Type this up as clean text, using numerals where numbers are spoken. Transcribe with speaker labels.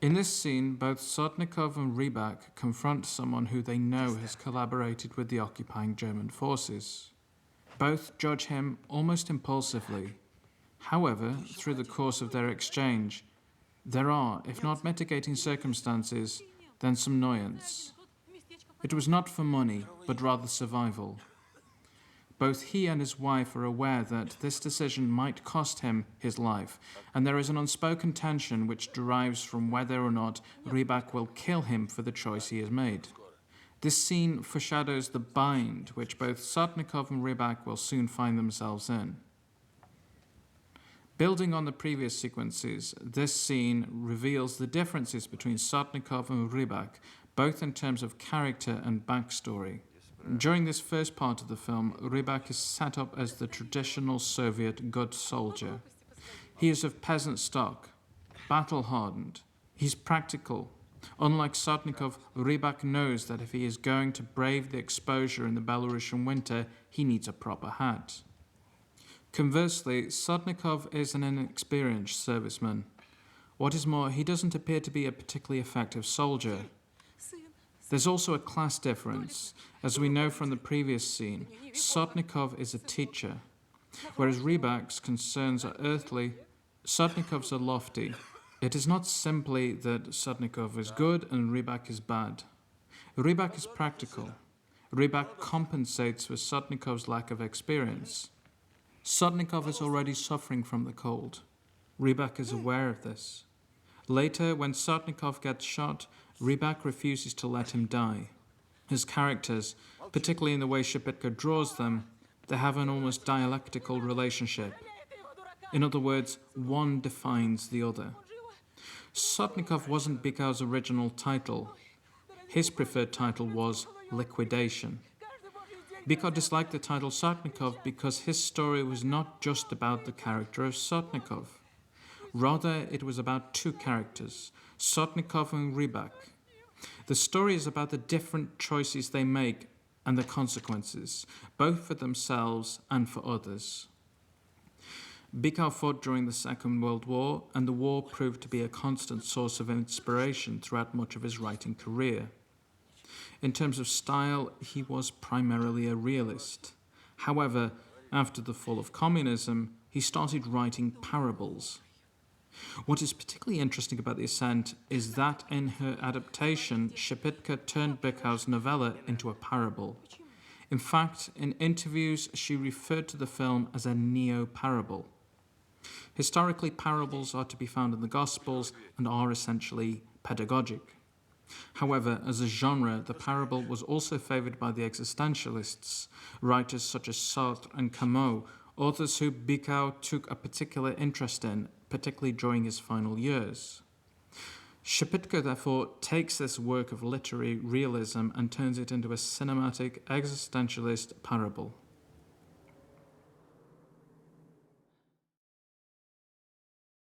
Speaker 1: In this scene, both Sotnikov and Rybak confront someone who they know has collaborated with the occupying German forces. Both judge him almost impulsively. However, through the course of their exchange, there are, if not mitigating circumstances, then some annoyance. It was not for money, but rather survival. Both he and his wife are aware that this decision might cost him his life, and there is an unspoken tension which derives from whether or not Rybak will kill him for the choice he has made. This scene foreshadows the bind which both Sotnikov and Rybak will soon find themselves in. Building on the previous sequences, this scene reveals the differences between Sotnikov and Rybak, both in terms of character and backstory. During this first part of the film, Rybak is set up as the traditional Soviet good soldier. He is of peasant stock, battle-hardened. He's practical. Unlike Sotnikov, Rybak knows that if he is going to brave the exposure in the Belarusian winter, he needs a proper hat. Conversely, Sotnikov is an inexperienced serviceman. What is more, he doesn't appear to be a particularly effective soldier. There's also a class difference. As we know from the previous scene, Sotnikov is a teacher, whereas Rybak's concerns are earthly, Sotnikov's are lofty. It is not simply that Sotnikov is good and Rybak is bad. Rybak is practical. Rybak compensates for Sotnikov's lack of experience. Sotnikov is already suffering from the cold. Rybak is aware of this. Later, when Sotnikov gets shot, Rybak refuses to let him die. His characters, particularly in the way Shepitko draws them, they have an almost dialectical relationship. In other words, one defines the other. Sotnikov wasn't Bykov's original title. His preferred title was Liquidation. Bykov disliked the title Sotnikov because his story was not just about the character of Sotnikov. Rather, it was about two characters, Sotnikov and Rybak. The story is about the different choices they make and the consequences, both for themselves and for others. Bykov fought during the Second World War, and the war proved to be a constant source of inspiration throughout much of his writing career. In terms of style, he was primarily a realist. However, after the fall of communism, he started writing parables. What is particularly interesting about The Ascent is that in her adaptation, Shepitko turned Bykov's novella into a parable. In fact, in interviews, she referred to the film as a neo-parable. Historically, parables are to be found in the Gospels and are essentially pedagogic. However, as a genre, the parable was also favoured by the existentialists, writers such as Sartre and Camus, authors who Bykov took a particular interest in, particularly during his final years. Shepitko, therefore, takes this work of literary realism and turns it into a cinematic existentialist parable.